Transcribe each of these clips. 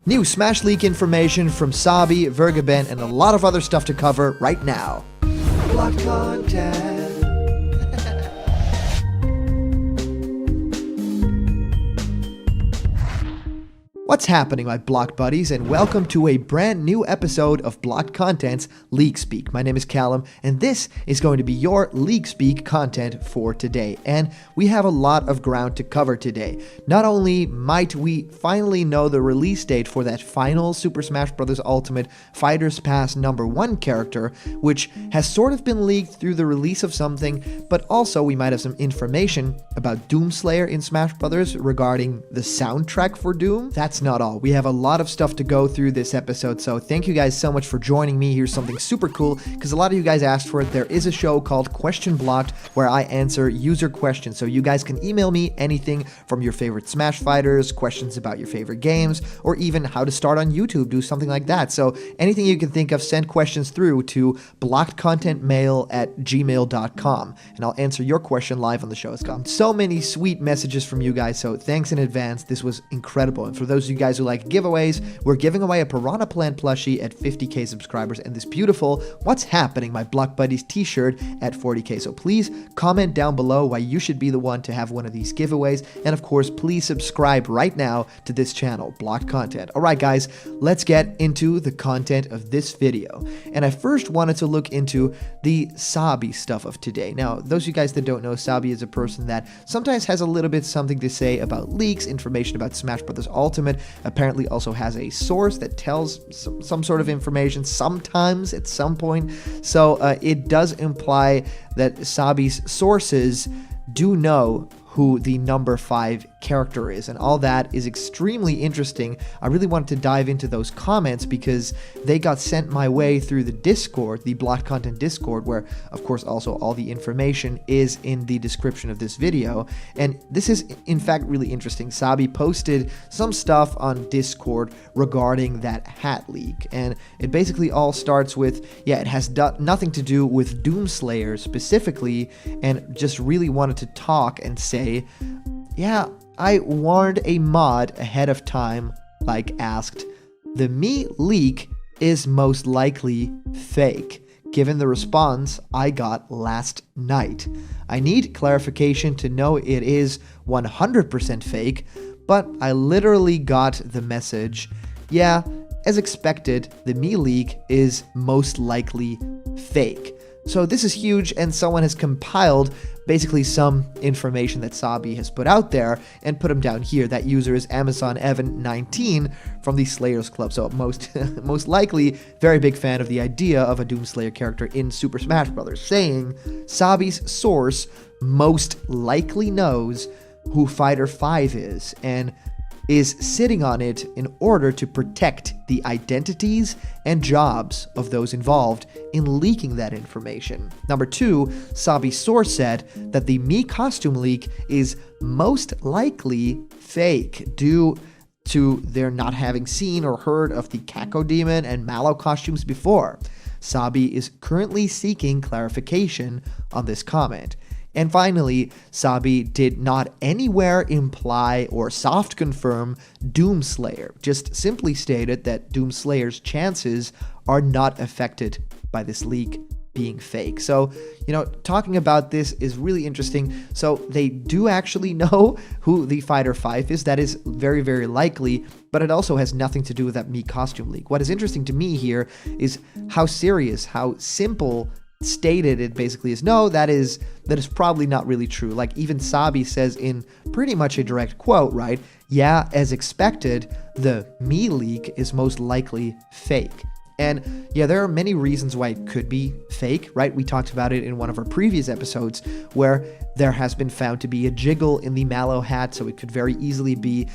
New Smash League information from Sabi, Vergeben, and a lot of other stuff to cover right now. Blocked content. What's happening, my blocked buddies, and welcome to a brand new episode of Blocked Content's League Speak. My name is Callum, and this is going to be your League Speak content for today. And we have a lot of ground to cover today. Not only might we finally know the release date for that final Super Smash Bros. Ultimate Fighters Pass #1 character, which has sort of been leaked through the release of something, but also we might have some information about Doomslayer in Smash Bros. Regarding the soundtrack for Doom. That's not all. We have a lot of stuff to go through this episode, so thank you guys so much for joining me. Here's something super cool, because a lot of you guys asked for it. There is a show called Question Blocked where I answer user questions, so you guys can email me anything from your favorite Smash fighters, questions about your favorite games, or even how to start on YouTube, do something like that. So anything you can think of, send questions through to blockedcontentmail@gmail.com, and I'll answer your question live on the show. It's got so many sweet messages from you guys, so thanks in advance. This was incredible. And for those of you guys who like giveaways, we're giving away a Piranha Plant plushie at 50k subscribers and this beautiful What's Happening, My Block Buddies t-shirt at 40k. So please comment down below why you should be the one to have one of these giveaways. And of course, please subscribe right now to this channel, Blocked Content. All right, guys, let's get into the content of this video. And I first wanted to look into the Sabi stuff of today. Now, those of you guys that don't know, Sabi is a person that sometimes has a little bit something to say about leaks, information about Smash Bros. Ultimate, apparently also has a source that tells some sort of information sometimes at some point. So it does imply that Sabi's sources do know who the number 5 character is, and all that is extremely interesting. I really wanted to dive into those comments because they got sent my way through the Discord, the Blocked Content Discord, where of course also all the information is in the description of this video. And this is in fact really interesting. Sabi posted some stuff on Discord regarding that hat leak, and it basically all starts with, yeah, it has nothing to do with Doomslayer specifically, and just really wanted to talk and say, yeah, I warned a mod ahead of time, like asked, the me leak is most likely fake, given the response I got last night. I need clarification to know it is 100% fake, but I literally got the message. Yeah, as expected, the me leak is most likely fake. So this is huge, and someone has compiled basically some information that Sabi has put out there and put them down here. That user is Amazon Evan 19 from the Slayers Club. So most likely very big fan of the idea of a Doomslayer character in Super Smash Bros. Saying Sabi's source most likely knows who Fighter 5 is and is sitting on it in order to protect the identities and jobs of those involved in leaking that information. Number 2, Sabi's source said that the Mii costume leak is most likely fake due to their not having seen or heard of the Cacodemon and Mallow costumes before. Sabi is currently seeking clarification on this comment. And finally, Sabi did not anywhere imply or soft confirm Doomslayer, just simply stated that Doomslayer's chances are not affected by this leak being fake. So, talking about this is really interesting. So they do actually know who the Fighter 5 is. That is very, very likely, but it also has nothing to do with that Mii costume leak. What is interesting to me here is how serious, how simple stated it basically is. No, that is probably not really true. Like even Sabi says in pretty much a direct quote, right? Yeah, as expected, the Mii leak is most likely fake. And yeah, there are many reasons why it could be fake, right? We talked about it in one of our previous episodes where there has been found to be a jiggle in the Mallow hat, so it could very easily be,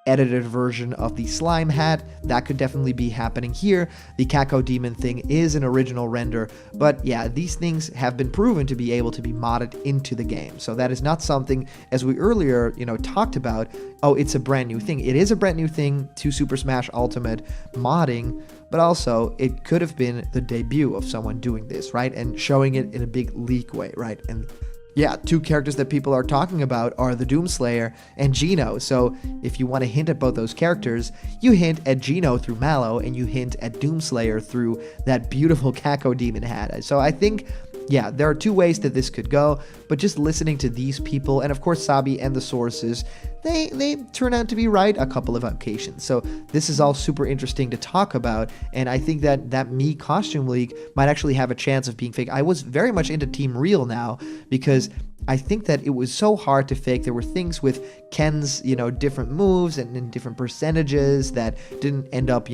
edited version of the slime hat. That could definitely be happening here. The Cacodemon thing is an original render, but yeah, these things have been proven to be able to be modded into the game. So that is not something, as we earlier, talked about, oh, it's a brand new thing. It is a brand new thing to Super Smash Ultimate modding, but also it could have been the debut of someone doing this, right? And showing it in a big leak way, right? And Yeah, two characters that people are talking about are the Doomslayer and Gino. So if you want to hint at both those characters, you hint at Gino through Mallow, and you hint at Doomslayer through that beautiful Kako demon hat. So I think, yeah, there are two ways that this could go, but just listening to these people, and of course Sabi and the sources, they turn out to be right a couple of occasions. So this is all super interesting to talk about, and I think that that Mii costume leak might actually have a chance of being fake. I was very much into Team Real now, because I think that it was so hard to fake. There were things with Ken's, different moves and different percentages that didn't end up,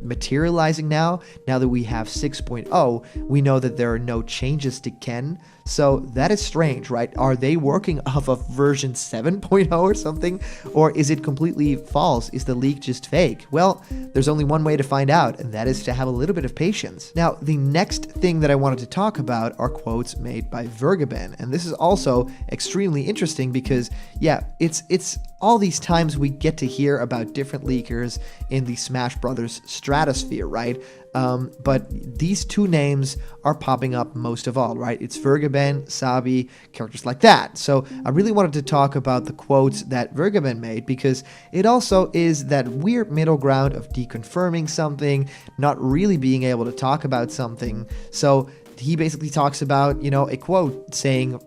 materializing now. Now that we have 6.0, we know that there are no changes to Ken. So that is strange, right? Are they working off of version 7.0 or something? Or is it completely false? Is the leak just fake? Well, there's only one way to find out, and that is to have a little bit of patience. Now, the next thing that I wanted to talk about are quotes made by Vergeben. And this is also extremely interesting because, yeah, it's all these times we get to hear about different leakers in the Smash Brothers stratosphere, right? But these two names are popping up most of all, right? It's Vergeben, Sabi, characters like that. So I really wanted to talk about the quotes that Vergeben made, because it also is that weird middle ground of deconfirming something, not really being able to talk about something. So he basically talks about, a quote saying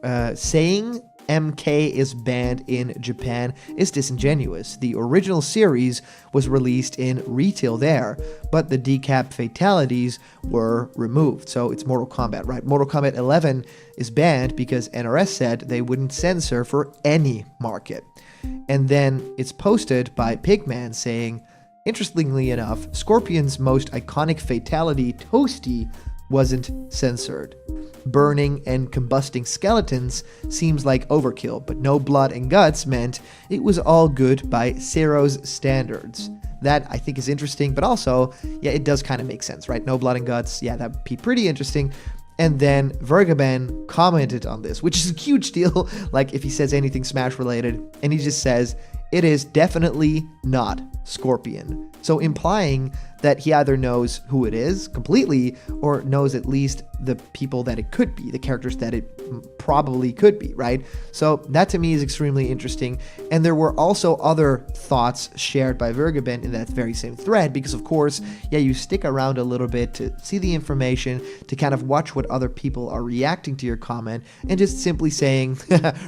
MK is banned in Japan is disingenuous. The original series was released in retail there, but the decap fatalities were removed. So it's Mortal Kombat, right? Mortal Kombat 11 is banned because NRS said they wouldn't censor for any market. And then it's posted by Pigman saying, interestingly enough, Scorpion's most iconic fatality, Toasty, wasn't censored. Burning and combusting skeletons seems like overkill, but no blood and guts meant it was all good by Zero's standards. That I think is interesting, but also, yeah, it does kind of make sense, right? No blood and guts, yeah, that'd be pretty interesting. And then Vergeben commented on this, which is a huge deal, like if he says anything Smash related, and he just says, it is definitely not Scorpion. So implying that he either knows who it is completely or knows at least the people that it could be, the characters that it probably could be, right? So that to me is extremely interesting. And there were also other thoughts shared by Vergeben in that very same thread, because of course, yeah, you stick around a little bit to see the information, to kind of watch what other people are reacting to your comment, and just simply saying,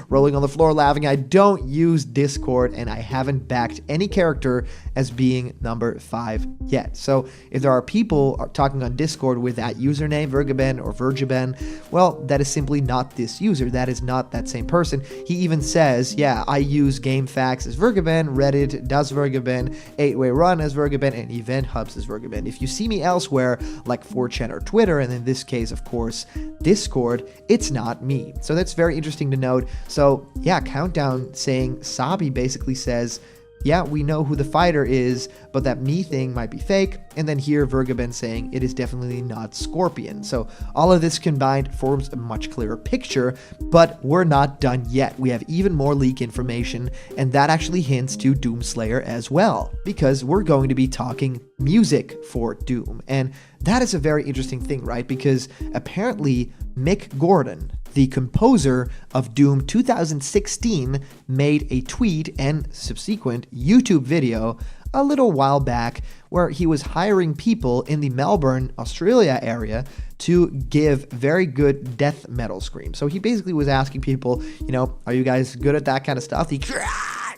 rolling on the floor laughing, I don't use Discord and I haven't backed any character as being number 5 yet. So if there are people talking on Discord with that username, Vergeben or Vergeben, well, that is simply not this user. That is not that same person. He even says, yeah, I use GameFAQs as Vergeben, Reddit does Vergeben, 8-Way Run as Vergeben, and Event Hubs as Vergeben. If you see me elsewhere, like 4chan or Twitter, and in this case, of course, Discord, it's not me. So that's very interesting to note. So yeah, Countdown saying Sabi basically says, yeah, we know who the fighter is, but that me thing might be fake. And then here Vergeben saying it is definitely not Scorpion. So all of this combined forms a much clearer picture, but we're not done yet. We have even more leak information, and that actually hints to Doomslayer as well, because we're going to be talking music for Doom. And that is a very interesting thing, right? Because apparently Mick Gordon, the composer of Doom 2016, made a tweet and subsequent YouTube video a little while back where he was hiring people in the Melbourne, Australia area to give very good death metal screams. So he basically was asking people, are you guys good at that kind of stuff?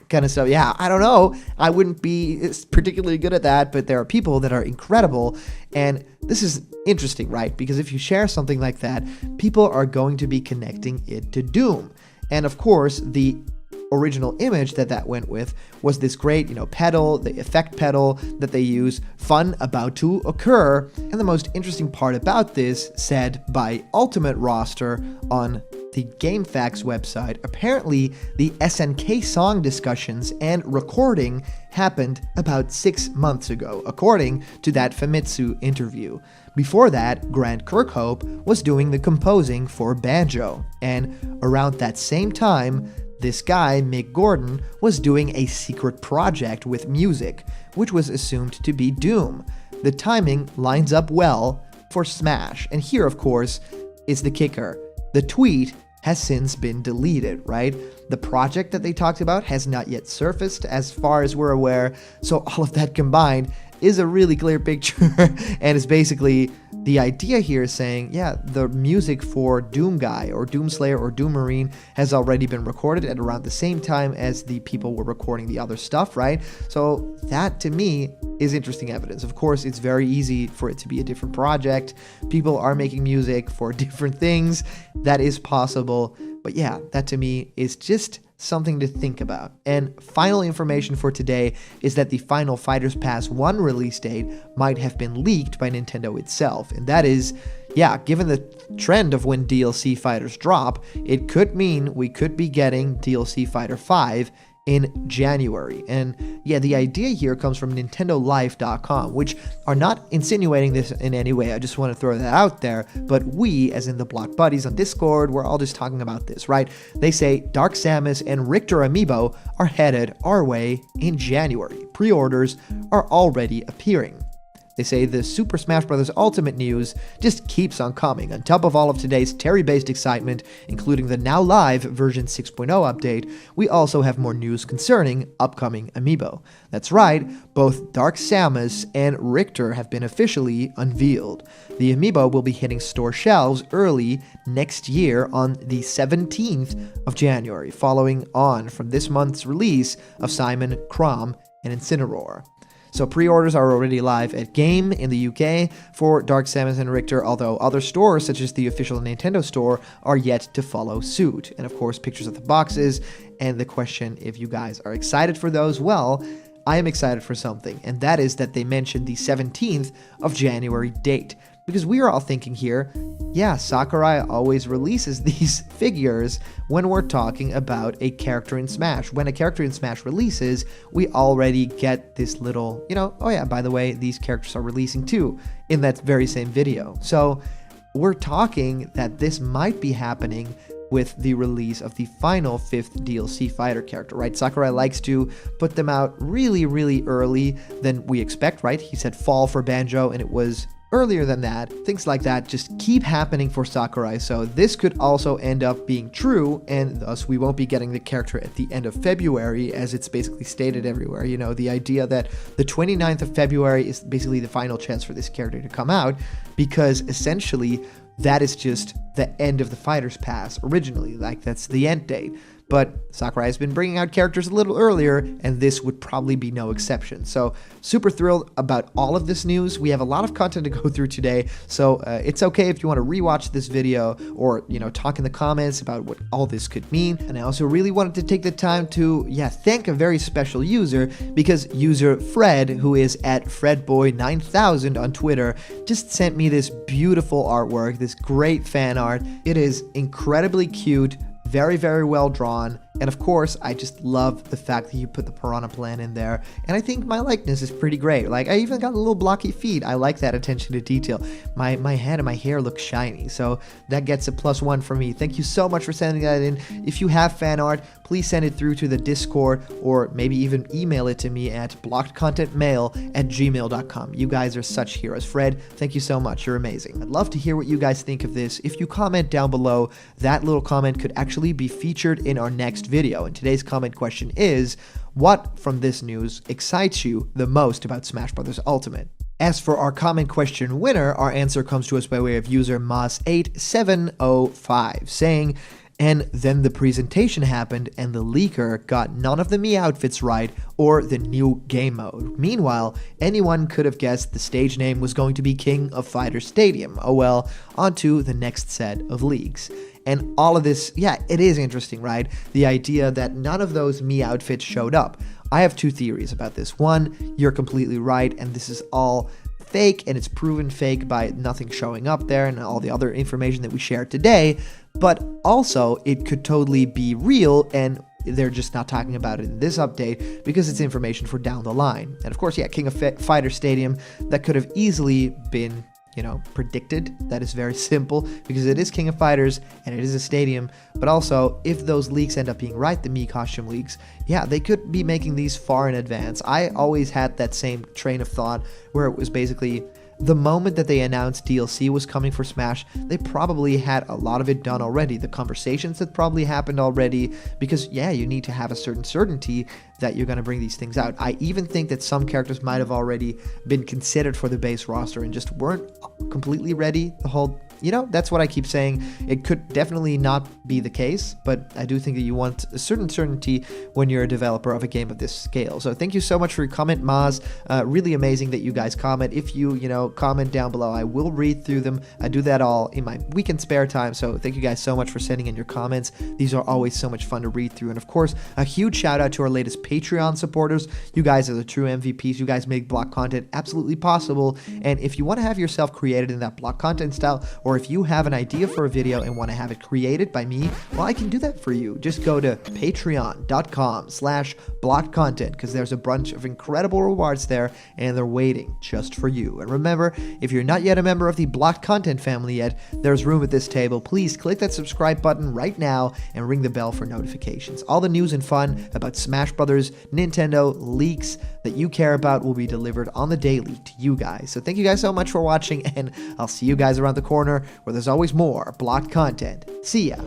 Kind of stuff. Yeah, I don't know. I wouldn't be particularly good at that, but there are people that are incredible. And this is interesting, right? Because if you share something like that, people are going to be connecting it to Doom. And of course, the original image that went with was this great, pedal, the effect pedal that they use, fun about to occur. And the most interesting part about this, said by Ultimate Roster on the GameFAQs website, apparently the SNK song discussions and recording happened about 6 months ago, according to that Famitsu interview. Before that, Grant Kirkhope was doing the composing for Banjo, and around that same time, this guy, Mick Gordon, was doing a secret project with music, which was assumed to be Doom. The timing lines up well for Smash, and here, of course, is the kicker. The tweet has since been deleted, right? The project that they talked about has not yet surfaced as far as we're aware. So all of that combined is a really clear picture and it's basically the idea here is saying, yeah, the music for Doom Guy or Doomslayer or Doom Marine has already been recorded at around the same time as the people were recording the other stuff, right? So that to me is interesting evidence. Of course, it's very easy for it to be a different project. People are making music for different things. That is possible. But yeah, that to me is just something to think about. And final information for today is that the final Fighters Pass 1 release date might have been leaked by Nintendo itself. And that is, yeah, given the trend of when DLC fighters drop, it could mean we could be getting DLC Fighter 5 in January. And yeah, the idea here comes from NintendoLife.com, which are not insinuating this in any way. I just want to throw that out there. But we, as in the Block Buddies on Discord, we're all just talking about this, right? They say Dark Samus and Richter Amiibo are headed our way in January. Pre-orders are already appearing. They say the Super Smash Bros. Ultimate news just keeps on coming. On top of all of today's Terry-based excitement, including the now live version 6.0 update, we also have more news concerning upcoming Amiibo. That's right, both Dark Samus and Richter have been officially unveiled. The Amiibo will be hitting store shelves early next year on the 17th of January, following on from this month's release of Simon, Chrom, and Incineroar. So pre-orders are already live at Game in the UK for Dark Samus and Richter, although other stores such as the official Nintendo store are yet to follow suit. And of course, pictures of the boxes and the question if you guys are excited for those. Well, I am excited for something, and that is that they mentioned the 17th of January date. Because we are all thinking here, yeah, Sakurai always releases these figures when we're talking about a character in Smash. When a character in Smash releases, we already get this little, oh yeah, by the way, these characters are releasing too in that very same video. So we're talking that this might be happening with the release of the final 5th DLC fighter character, right? Sakurai likes to put them out really, really early than we expect, right? He said fall for Banjo, and it was earlier than that. Things like that just keep happening for Sakurai, so this could also end up being true, and thus we won't be getting the character at the end of February, as it's basically stated everywhere. The idea that the 29th of February is basically the final chance for this character to come out, because essentially that is just the end of the Fighters Pass originally, like that's the end date. But Sakurai has been bringing out characters a little earlier, and this would probably be no exception. So super thrilled about all of this news. We have a lot of content to go through today, so it's okay if you want to rewatch this video or, talk in the comments about what all this could mean. And I also really wanted to take the time to, thank a very special user, because user Fred, who is at FredBoy9000 on Twitter, just sent me this beautiful artwork, this great fan art. It is incredibly cute, very, very well drawn, and of course, I just love the fact that you put the Piranha Plant in there, and I think my likeness is pretty great. Like, I even got a little blocky feet. I like that attention to detail. My head and my hair look shiny, so that gets a +1 for me. Thank you so much for sending that in. If you have fan art, please send it through to the Discord, or maybe even email it to me at blockedcontentmail@gmail.com. You guys are such heroes. Fred, thank you so much. You're amazing. I'd love to hear what you guys think of this. If you comment down below, that little comment could actually be featured in our next video. And today's comment question is, what from this news excites you the most about Smash Bros. Ultimate? As for our comment question winner, our answer comes to us by way of user Moss8705, saying, and then the presentation happened and the leaker got none of the Mii outfits right or the new game mode. Meanwhile, anyone could have guessed the stage name was going to be King of Fighters Stadium. Oh well, on to the next set of leaks. And all of this, it is interesting, right? The idea that none of those Mii outfits showed up. I have two theories about this. One, you're completely right, and this is all fake, and it's proven fake by nothing showing up there and all the other information that we shared today. But also, it could totally be real, and they're just not talking about it in this update because it's information for down the line. And of course, King of Fighters Stadium, that could have easily been predicted. That is very simple because it is King of Fighters and it is a stadium. But also, if those leaks end up being right, the Mii costume leaks, they could be making these far in advance. I always had that same train of thought where it was basically the moment that they announced DLC was coming for Smash, they probably had a lot of it done already. The conversations had probably happened already, because yeah, you need to have a certain certainty that you're going to bring these things out. I even think that some characters might have already been considered for the base roster and just weren't completely ready. The whole, that's what I keep saying. It could definitely not be the case, but I do think that you want a certain certainty when you're a developer of a game of this scale. So thank you so much for your comment, Maz. Really amazing that you guys comment. If you, comment down below, I will read through them. I do that all in my weekend spare time. So thank you guys so much for sending in your comments. These are always so much fun to read through. And of course, a huge shout out to our latest Patreon supporters. You guys are the true MVPs. You guys make block content absolutely possible. And if you want to have yourself created in that block content style, or if you have an idea for a video and want to have it created by me, well, I can do that for you. Just go to patreon.com/blockcontent, because there's a bunch of incredible rewards there and they're waiting just for you. And remember, if you're not yet a member of the blocked content family yet, there's room at this table. Please click that subscribe button right now and ring the bell for notifications. All the news and fun about Smash Brothers, Nintendo, leaks that you care about will be delivered on the daily to you guys. So thank you guys so much for watching, and I'll see you guys around the corner where there's always more blocked content. See ya.